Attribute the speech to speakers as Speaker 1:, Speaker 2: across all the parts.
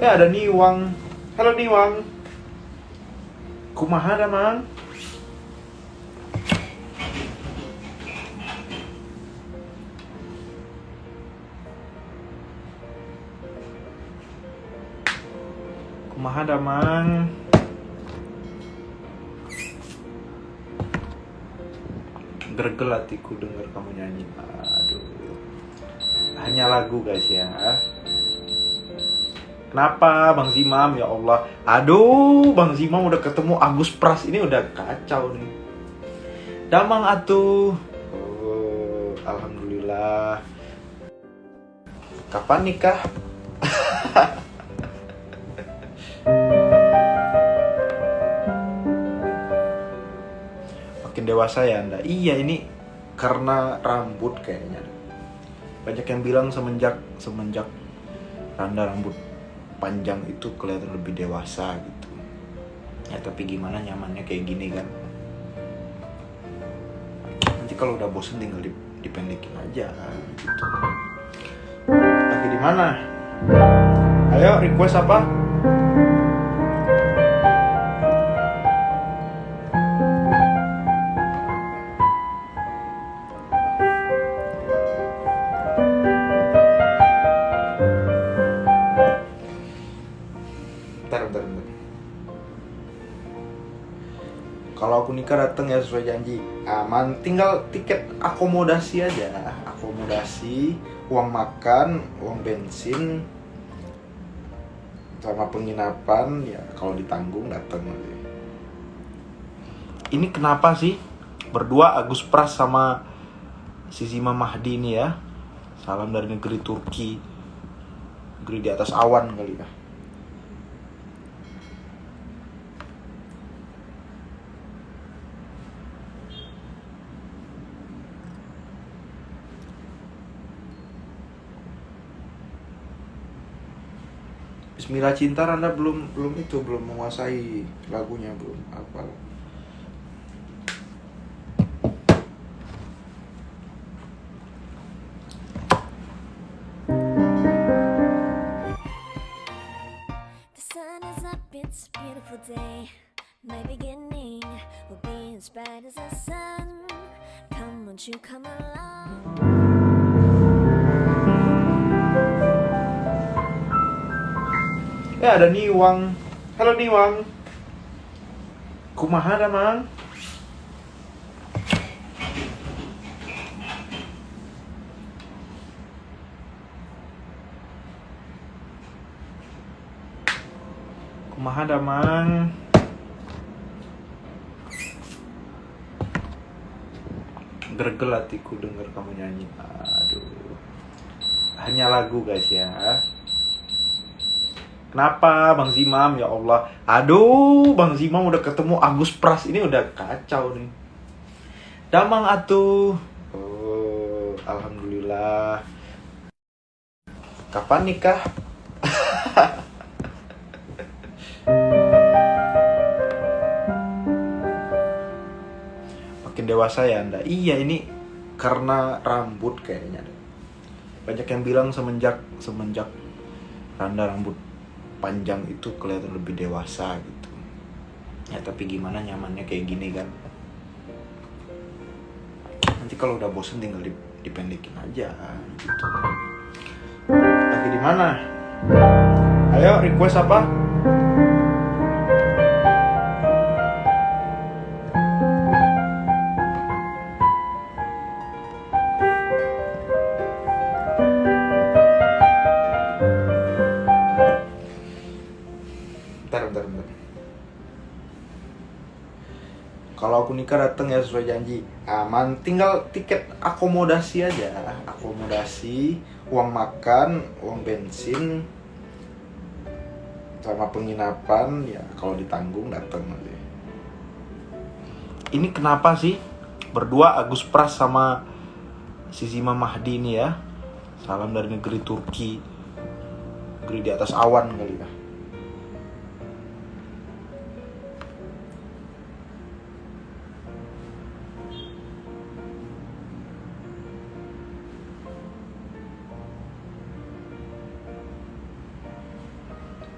Speaker 1: Ada Niwang. Halo Niwang. Kumaha da mang? Kumaha da mang? Gergel hatiku denger kamu nyanyi. Aduh. Hanya lagu guys ya. Kenapa Bang Zimam, ya Allah. Aduh, Bang Zimam udah ketemu Agus Pras. Ini udah kacau nih. Damang atuh. Oh, alhamdulillah. Kapan nikah? Makin dewasa ya Anda. Iya, ini karena rambut kayaknya. Banyak yang bilang semenjak Anda rambut panjang itu kelihatan lebih dewasa gitu. Ya tapi gimana, nyamannya kayak gini kan. Nanti kalau udah bosen tinggal dipendekin aja gitu. Lagi di mana? Ayo request apa? Bentar. Kalau aku nikah dateng ya sesuai janji. Aman, tinggal tiket akomodasi aja. Akomodasi, uang makan, uang bensin, sama penginapan ya kalau ditanggung dateng. Ini kenapa sih berdua Agus Pras sama Zimam Mahdi ini ya? Salam dari negeri Turki. Negeri di atas awan kali ya. Bismillah Cinta, Anda belum menguasai lagunya, belum hafal.
Speaker 2: The sun is up, it's a beautiful day. My beginning will be as bright as the sun. Come, won't you come along?
Speaker 1: Ada Niwang. Halo Niwang. Kumaha da mang? Kumaha da mang? Gergel hatiku denger kamu nyanyi. Aduh. Hanya lagu guys ya. Kenapa Bang Zimam, ya Allah. Aduh, Bang Zimam udah ketemu Agus Pras. Ini udah kacau nih. Damang atuh. Oh, alhamdulillah. Kapan nikah? Makin dewasa ya Anda. Iya, ini karena rambut kayaknya. Banyak yang bilang semenjak Anda rambut panjang itu kelihatan lebih dewasa gitu. Ya tapi gimana, nyamannya kayak gini kan. Nanti kalau udah bosen tinggal dipendekin aja gitu. Lagi di mana? Ayo request apa? Bentar. Kalau aku nikah dateng ya sesuai janji. Aman, tinggal tiket akomodasi aja. Akomodasi, uang makan, uang bensin, sama penginapan ya kalau ditanggung dateng. Ini kenapa sih berdua Agus Pras sama Zimam Mahdi ini ya? Salam dari negeri Turki. Negeri di atas awan kali ya.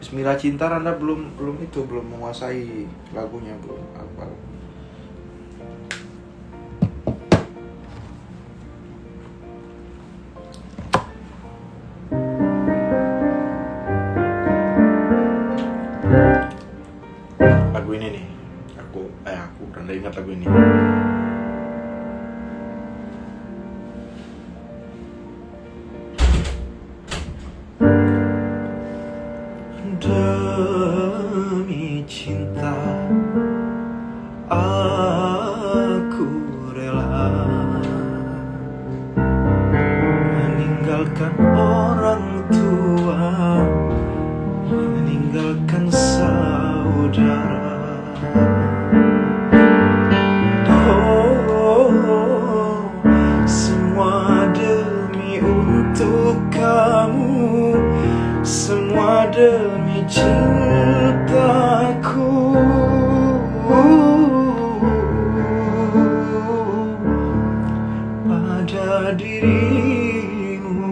Speaker 1: Bismillah Cinta Randa belum menguasai lagunya, belum apa. Lagu ini nih, aku Randa ingat lagu ini. Demi cinta aku rela meninggalkan orang tua, meninggalkan saudara. Oh, semua demi untuk kamu, semua demi cintaku pada dirimu.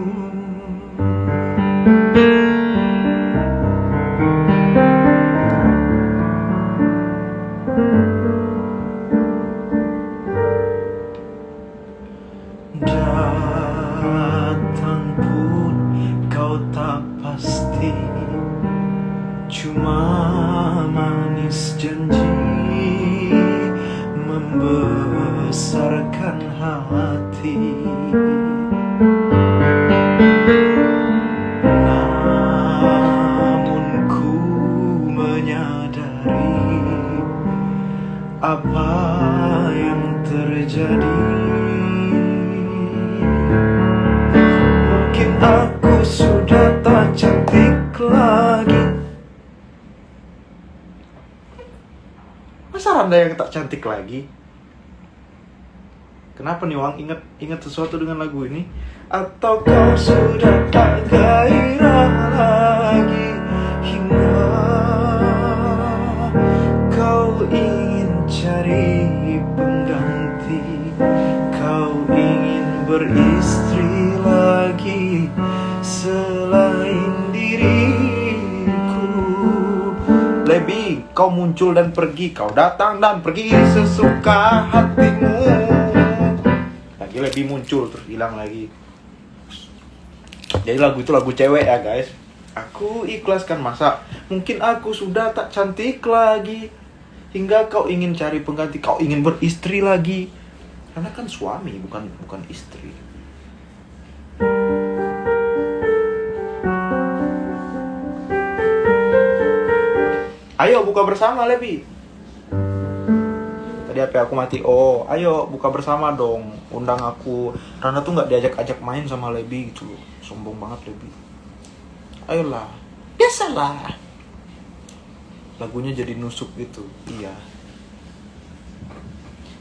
Speaker 1: Datang pun kau tak pasti, cuma manis janji membesarkan hati. Namun ku menyadari apa yang terjadi. Mungkin aku sudah tak cantik lagi. Masa Randa yang tak cantik lagi? Kenapa nih Wang, ingat sesuatu dengan lagu ini? Atau kau sudah tak gairah lagi, hingga kau ingin cari pengganti, kau ingin beristri lagi selain diriku. Lebih, kau muncul dan pergi, kau datang dan pergi sesuka hatimu. Lagi lebih muncul terus hilang lagi. Jadi lagu itu lagu cewek ya guys. Aku ikhlaskan, masa mungkin aku sudah tak cantik lagi, hingga kau ingin cari pengganti, kau ingin beristri lagi. Karena kan suami, bukan istri. Ayo buka bersama Lebi. Tadi HP aku mati. Oh, ayo buka bersama dong. Undang aku. Rana tuh nggak diajak-ajak main sama Lebi gitu loh. Sombong banget Lebi. Ayolah. Biasalah. Lagunya jadi nusuk gitu. Iya.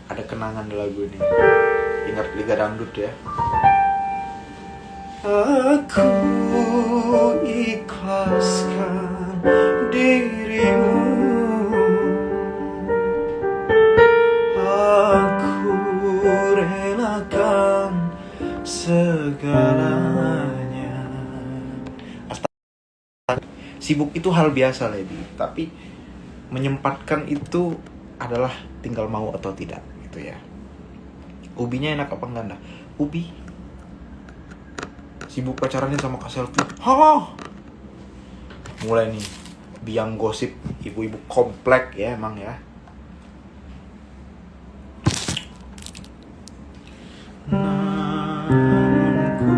Speaker 1: Ada kenangan di lagu ini. Ingat Liga Dangdut ya. Aku ikhlaskan dirimu, aku relakan segalanya. Sibuk itu hal biasa Lebi, tapi menyempatkan itu adalah tinggal mau atau tidak gitu ya. Ubinya enak apa enggak? Ubi sibuk pacarannya sama Kak Selfie. Mulai nih biang gosip ibu-ibu komplek ya emang ya. Namun ku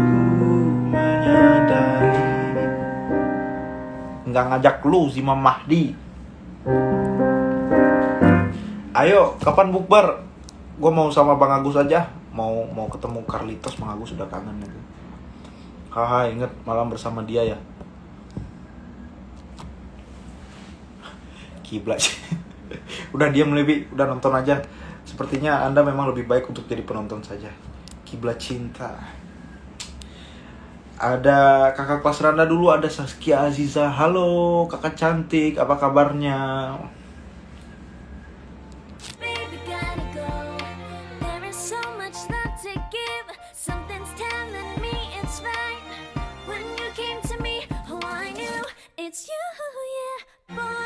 Speaker 1: menyadari, nggak ngajak lu si Mam Mahdi. Ayo kapan bukber? Gue mau sama Bang Agus aja. Mau ketemu Carlitos. Bang Agus sudah kangen gitu. Haha, inget malam bersama dia ya. Kiblat. Udah diam Lebi, udah nonton aja. Sepertinya Anda memang lebih baik untuk jadi penonton saja. Kiblat cinta. Ada kakak kelas Randa dulu, ada Saskia Aziza. Halo kakak cantik, apa kabarnya?
Speaker 2: Baby, gotta go. There is so much love to give. Something's telling me it's right. When you came to me, oh, I knew it's you. Boy